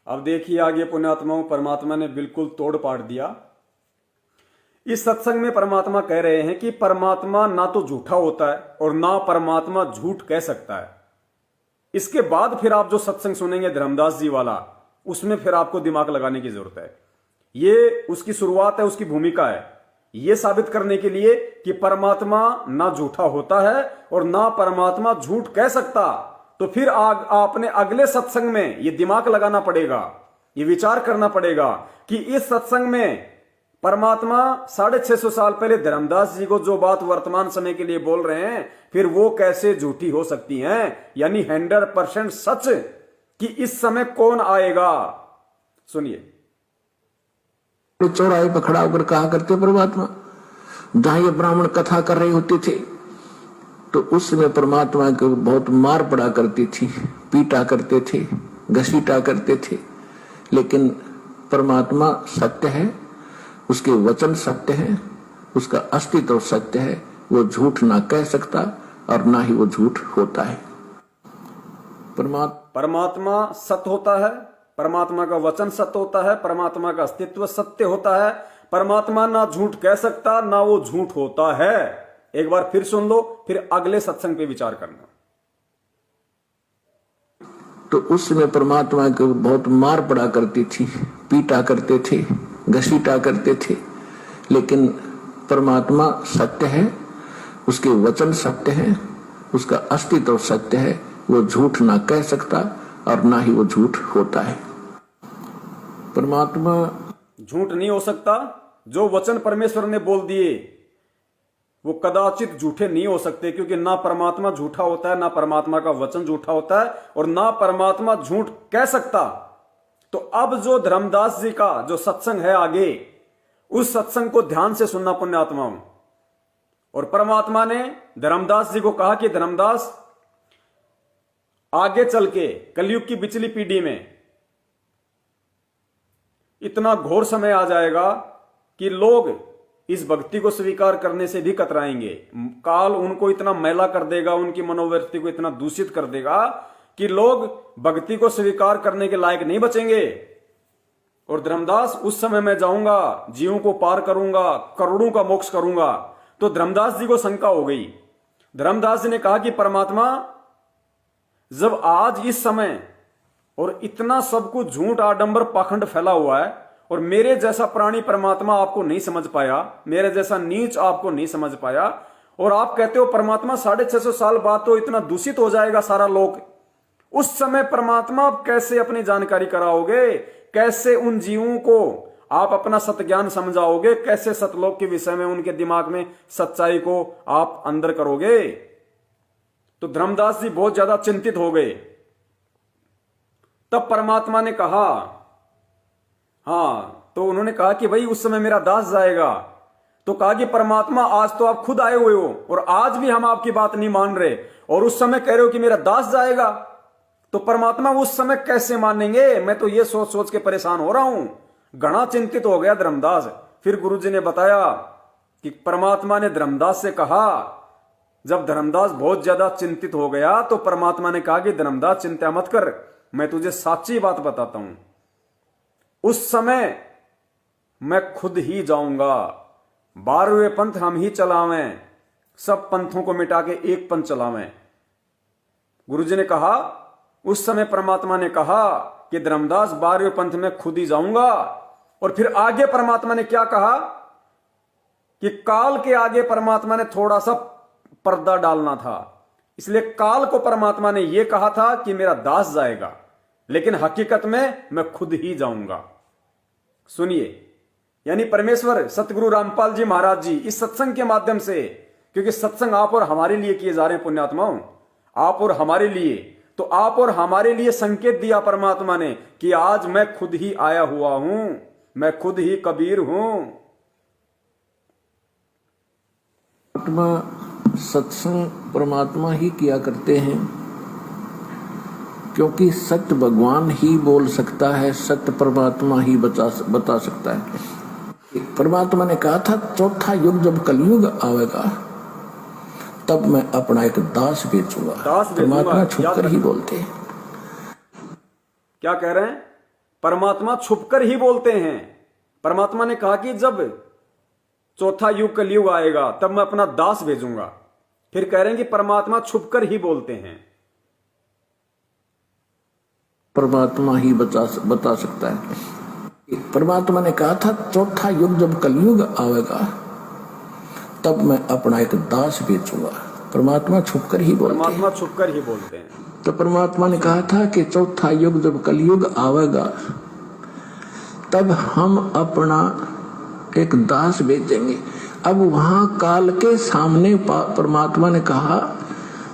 अब देखिए आगे पुण्यात्माओं, परमात्मा ने बिल्कुल तोड़ पाड़ दिया। इस सत्संग में परमात्मा कह रहे हैं कि परमात्मा ना तो झूठा होता है और ना परमात्मा झूठ कह सकता है। इसके बाद फिर आप जो सत्संग सुनेंगे धर्मदास जी वाला, उसमें फिर आपको दिमाग लगाने की जरूरत है। ये उसकी शुरुआत है, उसकी भूमिका है, ये साबित करने के लिए कि परमात्मा ना झूठा होता है और ना परमात्मा झूठ कह सकता। तो फिर आपने अगले सत्संग में ये दिमाग लगाना पड़ेगा, ये विचार करना पड़ेगा कि इस सत्संग में परमात्मा 650 साल पहले धर्मदास जी को जो बात वर्तमान समय के लिए बोल रहे हैं, फिर वो कैसे झूठी हो सकती हैं। यानी 100% सच कि इस समय कौन आएगा। सुनिए। चौराहे पर खड़ा होकर कहा करते परमात्मा, जहां ये ब्राह्मण कथा कर रहे होते थे तो उस समय परमात्मा को बहुत मार पड़ा करती थी, पीटा करते थे, घसीटा करते थे। लेकिन परमात्मा सत्य है, उसके वचन सत्य है, उसका अस्तित्व सत्य है। वो झूठ ना कह सकता और ना ही वो झूठ होता है। परमात्मा सत्य होता है, परमात्मा का वचन सत्य होता है, परमात्मा का अस्तित्व सत्य होता है। परमात्मा ना झूठ कह सकता, ना वो झूठ होता है। एक बार फिर सुन लो, फिर अगले सत्संग पे विचार करना। तो उस समय परमात्मा को बहुत मार पड़ा करती थी, पीटा करते थे, घसीटा करते थे। लेकिन परमात्मा सत्य है, उसके वचन सत्य है, उसका अस्तित्व सत्य है। वो झूठ ना कह सकता और ना ही वो झूठ होता है। परमात्मा झूठ नहीं हो सकता। जो वचन परमेश्वर ने बोल दिए वो कदाचित झूठे नहीं हो सकते, क्योंकि ना परमात्मा झूठा होता है, ना परमात्मा का वचन झूठा होता है और ना परमात्मा झूठ कह सकता। तो अब जो धर्मदास जी का जो सत्संग है आगे, उस सत्संग को ध्यान से सुनना पुण्यात्माओं। और परमात्मा ने धर्मदास जी को कहा कि धर्मदास, आगे चल के कलयुग की पिछली पीढ़ी में इतना घोर समय आ जाएगा कि लोग इस भक्ति को स्वीकार करने से भी कतराएंगे। काल उनको इतना मैला कर देगा, उनकी मनोवृत्ति को इतना दूषित कर देगा कि लोग भक्ति को स्वीकार करने के लायक नहीं बचेंगे। और धर्मदास, उस समय मैं जाऊंगा, जीवों को पार करूंगा, करोड़ों का मोक्ष करूंगा। तो धर्मदास जी को शंका हो गई। धर्मदास जी ने कहा कि परमात्मा, जब आज इस समय और इतना सब कुछ झूठ, आडंबर, पाखंड फैला हुआ है और मेरे जैसा प्राणी परमात्मा आपको नहीं समझ पाया, मेरे जैसा नीच आपको नहीं समझ पाया, और आप कहते हो परमात्मा 650 साल बाद तो इतना दूषित हो जाएगा सारा लोक। उस समय परमात्मा आप कैसे अपनी जानकारी कराओगे? कैसे उन जीवों को आप अपना सत्य समझाओगे? कैसे सतलोक के विषय में उनके दिमाग में सच्चाई को आप अंदर करोगे? तो धर्मदास जी बहुत ज्यादा चिंतित हो गए। तब परमात्मा ने कहा, हाँ, तो उन्होंने कहा कि भाई उस समय मेरा दास जाएगा। तो कहा कि परमात्मा, आज तो आप खुद आए हुए हो और आज भी हम आपकी बात नहीं मान रहे, और उस समय कह रहे हो कि मेरा दास जाएगा। तो परमात्मा उस समय कैसे मानेंगे? मैं तो ये सोच सोच के परेशान हो रहा हूं। घना चिंतित हो गया धर्मदास। फिर गुरुजी ने बताया कि परमात्मा ने धर्मदास से कहा, जब धर्मदास बहुत ज्यादा चिंतित हो गया तो परमात्मा ने कहा कि धर्मदास, चिंता मत कर, मैं तुझे सच्ची बात बताता हूं। उस समय मैं खुद ही जाऊंगा, 12वें पंथ हम ही चलावें, सब पंथों को मिटा के एक पंथ चलावें। गुरुजी ने कहा, उस समय परमात्मा ने कहा कि धर्मदास, 12वें पंथ में खुद ही जाऊंगा। और फिर आगे परमात्मा ने क्या कहा कि काल के आगे परमात्मा ने थोड़ा सा पर्दा डालना था, इसलिए काल को परमात्मा ने यह कहा था कि मेरा दास जाएगा, लेकिन हकीकत में मैं खुद ही जाऊंगा। सुनिए, यानी परमेश्वर सतगुरु रामपाल जी महाराज जी इस सत्संग के माध्यम से, क्योंकि सत्संग आप और हमारे लिए किए जा रहे हैं पुण्यात्माओं, आप और हमारे लिए, तो आप और हमारे लिए संकेत दिया परमात्मा ने कि आज मैं खुद ही आया हुआ हूं, मैं खुद ही कबीर हूं। सत्संग परमात्मा ही किया करते हैं, क्योंकि सत्य भगवान ही बोल सकता है, सत्य परमात्मा ही बता सकता है। परमात्मा ने कहा था, चौथा युग जब कलयुग आएगा तब मैं अपना एक दास भेजूंगा। परमात्मा छुपकर ही बोलते हैं। क्या कह रहे हैं? परमात्मा छुपकर ही बोलते हैं। परमात्मा ने कहा कि जब चौथा युग कलयुग आएगा तब मैं अपना दास भेजूंगा। फिर कह रहे हैं कि परमात्मा छुपकर ही बोलते हैं। परमात्मा ही बता सकता है। परमात्मा ने कहा था चौथा युग जब कलयुग आएगा तब मैं अपना एक दास भेजूंगा। परमात्मा छुपकर ही बोलते हैं। परमात्मा छुपकर ही बोलते हैं। तो परमात्मा ने कहा था कि चौथा युग जब कलयुग आवेगा तब हम अपना एक दास भेजेंगे। अब वहां काल के सामने परमात्मा ने कहा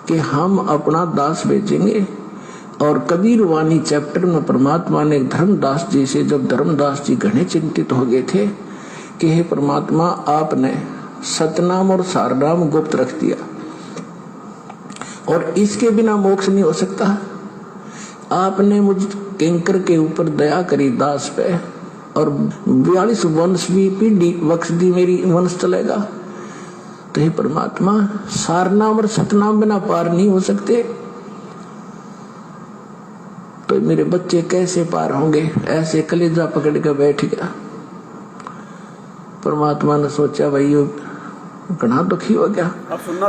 कि हम अपना दास भेजेंगे। और कबीर वाणी चैप्टर में परमात्मा ने धर्मदास जी से, जब धर्मदास जी घने चिंतित हो गए थे कि हे परमात्मा, आपने सतनाम और सारनाम गुप्त रख दिया और इसके बिना मोक्ष नहीं हो सकता। आपने मुझ किंकर के ऊपर दया करी दास पे और 42 वंश भी पीढ़ी बख्श दी, मेरी वंश चलेगा। तो हे परमात्मा, सारनाम और सतनाम बिना पार नहीं हो सकते, तो मेरे बच्चे कैसे पार होंगे? ऐसे कलेजा पकड़ के बैठ गया। परमात्मा ने सोचा भाई घना दुखी हो गया।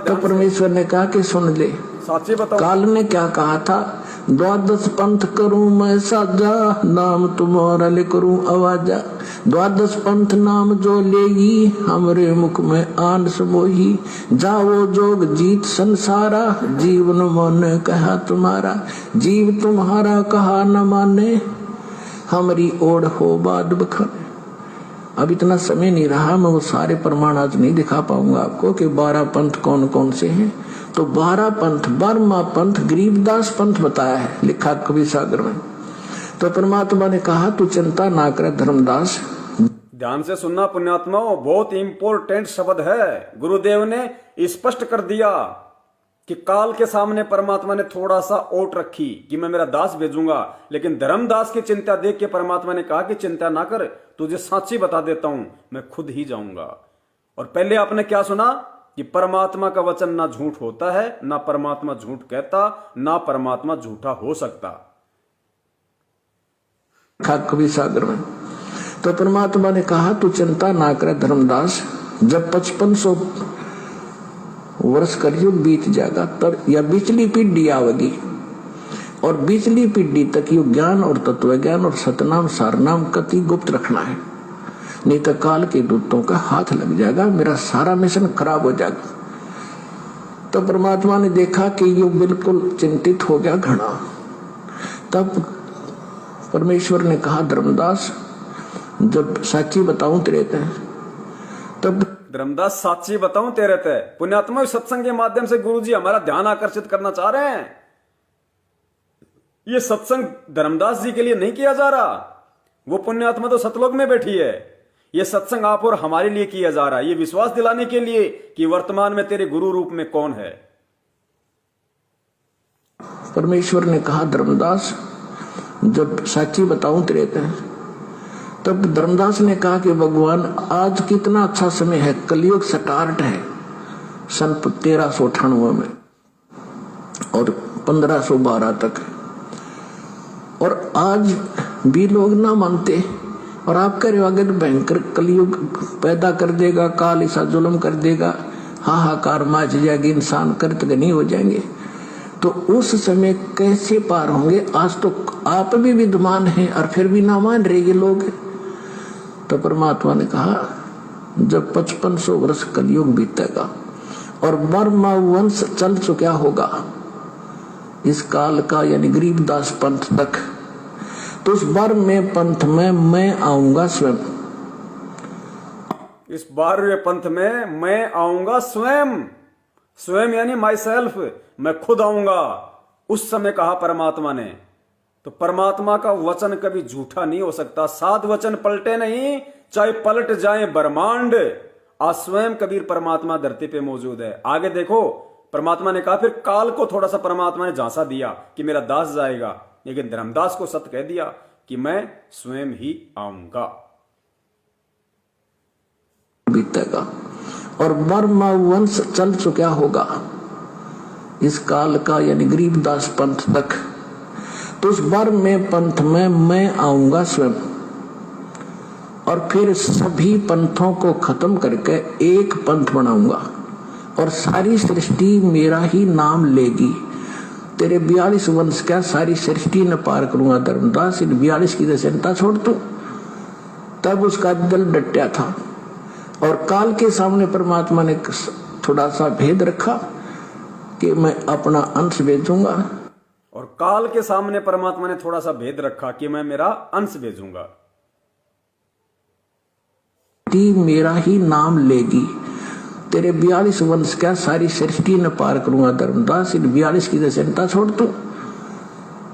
तो परमेश्वर ने कहा कि सुन ले, काल ने क्या कहा था, 12 पंथ करूं मैं साजा, नाम तुम्हारा ले करूं आवाजा। 12 पंथ नाम जो लेगी, हमरे मुख में आन सबोही। जाओ जोग जीत संसारा, जीवन मन कहा तुम्हारा। जीव तुम्हारा कहा न माने, हमारी ओढ़ हो बाद बखाने। अब इतना समय नहीं रहा, मैं वो सारे प्रमाण आज नहीं दिखा पाऊंगा आपको कि 12 पंथ कौन कौन से हैं। तो 12 पंथ, 12वां पंथ गरीबदास पंथ बताया है, लिखा कबीर सागर में। तो परमात्मा ने कहा तू चिंता ना कर धर्मदास। ध्यान से सुनना पुण्यात्माओं, बहुत इंपॉर्टेंट शब्द है। गुरुदेव ने स्पष्ट कर दिया कि काल के सामने परमात्मा ने थोड़ा सा ओट रखी कि मैं मेरा दास भेजूंगा, लेकिन धर्मदास की चिंता देख के परमात्मा ने कहा कि चिंता ना कर, तुझे साची बता देता हूं, मैं खुद ही जाऊंगा। और पहले आपने क्या सुना कि परमात्मा का वचन ना झूठ होता है, ना परमात्मा झूठ कहता, ना परमात्मा झूठा हो सकता। कबीर सागर में तो परमात्मा ने कहा तू चिंता ना कर धर्मदास, जब 5500 वर्ष कलयुग बीत जाएगा तब या बिचली पीढ़ी आवेगी, और बिचली पीढ़ी तक ये ज्ञान और तत्व ज्ञान और सतनाम सारनाम कति गुप्त रखना है, नहीं तो काल के दूतों का हाथ लग जाएगा, मेरा सारा मिशन खराब हो जाएगा। तो परमात्मा ने देखा कि ये बिल्कुल चिंतित हो गया घना। तब परमेश्वर ने कहा धर्मदास, जब साची बताऊं तेरे ते, तब धर्मदास साची बताऊं तेरे ते। पुण्यात्मा सत्संग के माध्यम से गुरुजी हमारा ध्यान आकर्षित करना चाह रहे हैं। ये सत्संग धर्मदास जी के लिए नहीं किया जा रहा, वो पुण्यात्मा तो सतलोक में बैठी है। ये सत्संग आप और हमारे लिए किया जा रहा है, ये विश्वास दिलाने के लिए कि वर्तमान में तेरे गुरु रूप में कौन है। परमेश्वर ने कहा धर्मदास, जब साची बताऊं तेरे ते, तब धर्मदास ने कहा कि भगवान आज कितना अच्छा समय है, कलयुग स्टार्ट है सन 1398 में और 1512 तक, और आज भी लोग ना मानते, और आप कह रहे हो अगर भयंकर कलयुग पैदा कर देगा, काल ऐसा जुल्म कर देगा, हाहाकार मच जाएगी, इंसान कृतघ्नी हो जाएंगे, तो उस समय कैसे पार होंगे? आज तो आप भी विद्वान हैं और फिर भी ना मान रहे ये लोग। तो परमात्मा ने कहा जब 5500 वर्ष कलयुग बीतेगा और बर्मा वंश चल चुका होगा इस काल का, यानी गरीबदास पंथ तक, तो उस में पंथ में मैं आऊंगा स्वयं। इस 12वें पंथ में मैं आऊंगा स्वयं। स्वयं यानी माई सेल्फ, मैं खुद आऊंगा। उस समय कहा परमात्मा ने। तो परमात्मा का वचन कभी झूठा नहीं हो सकता। 7 वचन पलटे नहीं, चाहे पलट जाए ब्रह्मांड, आज स्वयं कबीर परमात्मा धरती पे मौजूद है। आगे देखो, परमात्मा ने कहा, फिर काल को थोड़ा सा परमात्मा ने झांसा दिया कि मेरा दास जाएगा, लेकिन धर्मदास को सत्य कह दिया कि मैं स्वयं ही आऊंगा। बीतेगा और बर्मा वंश चल चुका होगा इस काल का, यानी गरीबदास पंथ तक, तो उस बार में पंथ में मैं आऊंगा स्वयं, और फिर सभी पंथों को खत्म करके एक पंथ बनाऊंगा, और सारी सृष्टि मेरा ही नाम लेगी। तेरे 42 वंश क्या सारी सृष्टि न पार करूंगा धर्मदास, इन 42 की दशनता छोड़ तू। तब उसका दिल डटा था, और काल के सामने परमात्मा ने थोड़ा सा भेद रखा कि मैं अपना अंश भेजूंगा। और काल के सामने परमात्मा ने थोड़ा सा भेद रखा कि मैं मेरा अंश भेजूंगा। मेरा ही नाम लेगी। तेरे 42 वंश क्या सारी सृष्टि न पार करूंगा धर्मदास, इन 42 की दशनता छोड़ तू।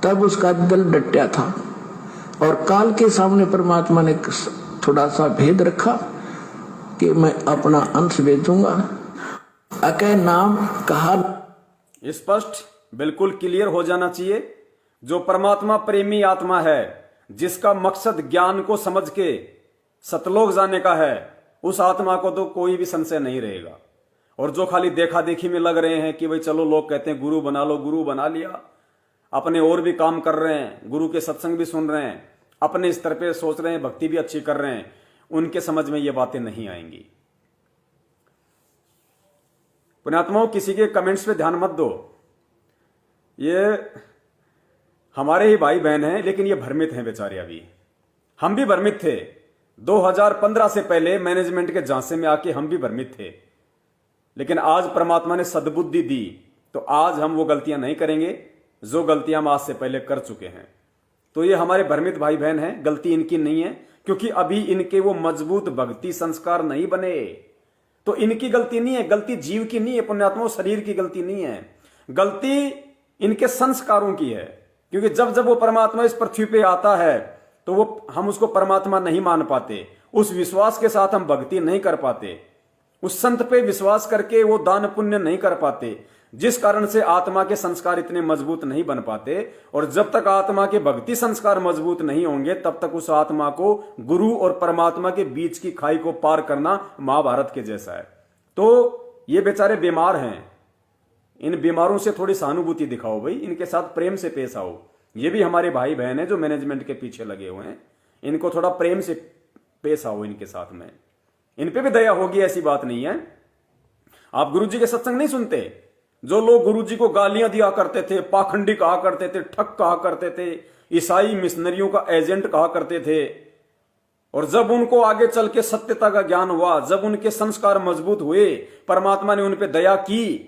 तब उसका दिल डटा था, और काल के सामने परमात्मा ने थोड़ा सा भेद रखा कि मैं अपना अंश भेजूंगा। अके नाम कहा, स्पष्ट बिल्कुल क्लियर हो जाना चाहिए। जो परमात्मा प्रेमी आत्मा है, जिसका मकसद ज्ञान को समझ के सतलोक जाने का है, उस आत्मा को तो कोई भी संशय नहीं रहेगा। और जो खाली देखा देखी में लग रहे हैं कि भाई चलो लोग कहते हैं गुरु बना लो, गुरु बना लिया, अपने और भी काम कर रहे हैं, गुरु के सत्संग भी सुन रहे हैं, अपने स्तर पे सोच रहे हैं, भक्ति भी अच्छी कर रहे हैं, उनके समझ में ये बातें नहीं आएंगी। पुण्यात्माओं, किसी के कमेंट्स पे ध्यान मत दो। ये हमारे ही भाई बहन हैं, लेकिन ये भ्रमित हैं बेचारे। अभी हम भी भ्रमित थे। 2015 से पहले मैनेजमेंट के झांसे में आके हम भी भ्रमित थे, लेकिन आज परमात्मा ने सद्बुद्धि दी, तो आज हम वो गलतियां नहीं करेंगे जो गलतियां हम आज से पहले कर चुके हैं। तो ये हमारे भ्रमित भाई बहन हैं, गलती इनकी नहीं है, क्योंकि अभी इनके वो मजबूत भक्ति संस्कार नहीं बने। तो इनकी गलती नहीं है, गलती जीव की नहीं है पुण्यात्माओं, शरीर की गलती नहीं है, गलती इनके संस्कारों की है। क्योंकि जब जब वो परमात्मा इस पृथ्वी पे आता है तो वो हम उसको परमात्मा नहीं मान पाते, उस विश्वास के साथ हम भक्ति नहीं कर पाते, उस संत पे विश्वास करके वो दान पुण्य नहीं कर पाते, जिस कारण से आत्मा के संस्कार इतने मजबूत नहीं बन पाते। और जब तक आत्मा के भक्ति संस्कार मजबूत नहीं होंगे, तब तक उस आत्मा को गुरु और परमात्मा के बीच की खाई को पार करना महाभारत के जैसा है। तो ये बेचारे बीमार हैं, इन बीमारों से थोड़ी सहानुभूति दिखाओ भाई, इनके साथ प्रेम से पेश आओ। ये भी हमारे भाई बहन हैं जो मैनेजमेंट के पीछे लगे हुए हैं, इनको थोड़ा प्रेम से पेश आओ इनके साथ में, इन पे भी दया होगी, ऐसी बात नहीं है। आप गुरुजी के सत्संग नहीं सुनते? जो लोग गुरुजी को गालियां दिया करते थे, पाखंडी कहा करते थे, ठग कहा करते थे, ईसाई मिशनरियों का एजेंट कहा करते थे, और जब उनको आगे चल के सत्यता का ज्ञान हुआ, जब उनके संस्कार मजबूत हुए, परमात्मा ने उन पे दया की,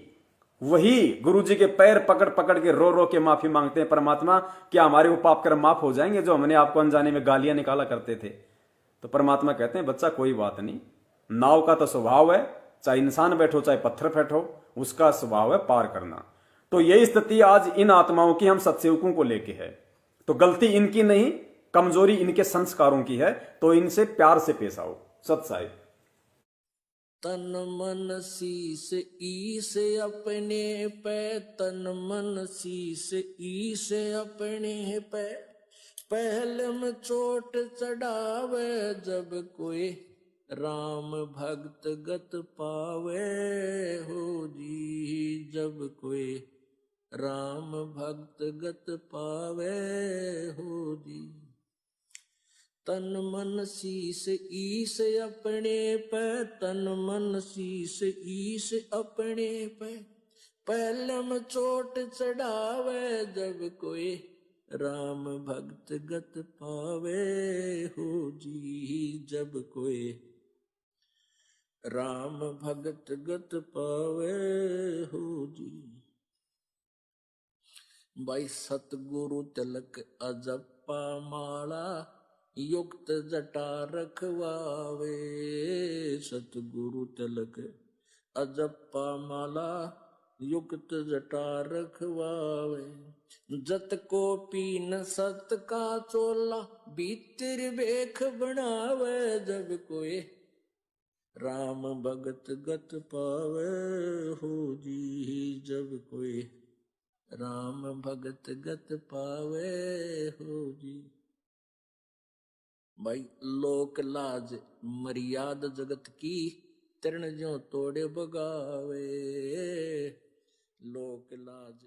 वही गुरुजी के पैर पकड़ पकड़ के रो रो के माफी मांगते हैं, परमात्मा क्या हमारे वो पाप कर्म माफ हो जाएंगे जो हमने आपको अनजाने में गालियां निकाला करते थे? तो परमात्मा कहते हैं बच्चा कोई बात नहीं, नाव का तो स्वभाव है, चाहे इंसान बैठो चाहे पत्थर बैठो, उसका स्वभाव है पार करना। तो यही स्थिति आज इन आत्माओं की हम सत्सेवकों को लेके है। तो गलती इनकी नहीं, कमजोरी इनके संस्कारों की है, तो इनसे प्यार से पेश आओ। सत साहिब। तन मन शीस ईस अपने पे, तन मन शीस ईस अपने पे, पहले में चोट चढ़ावे जब कोई राम भक्त गत पावे हो जी, जब कोई राम भक्त गत पावे हो जी। तन मन शीस ईस अपने पे, तन मन शीस ईस अपने पे, पहले में चोट चढ़ावे जब कोई राम भक्त गत पावे हो जी, जब कोई राम भगत गत पावे हो जी। भाई सतगुरु तिलक अजप्पा माला, युक्त जटा रखवावे, सतगुरु तिलक अजप्पा माला, युक्त जटा रखवावे। जत को पीन सत का चोला, भीतर बेख बनावे जब कोई राम भगत गत पावे हो जी, जब कोई राम भगत गत पावे हो जी। भाई लोक लाज मर्याद जगत की, तृण ज्यों तोड़े बगावे, लोक लाज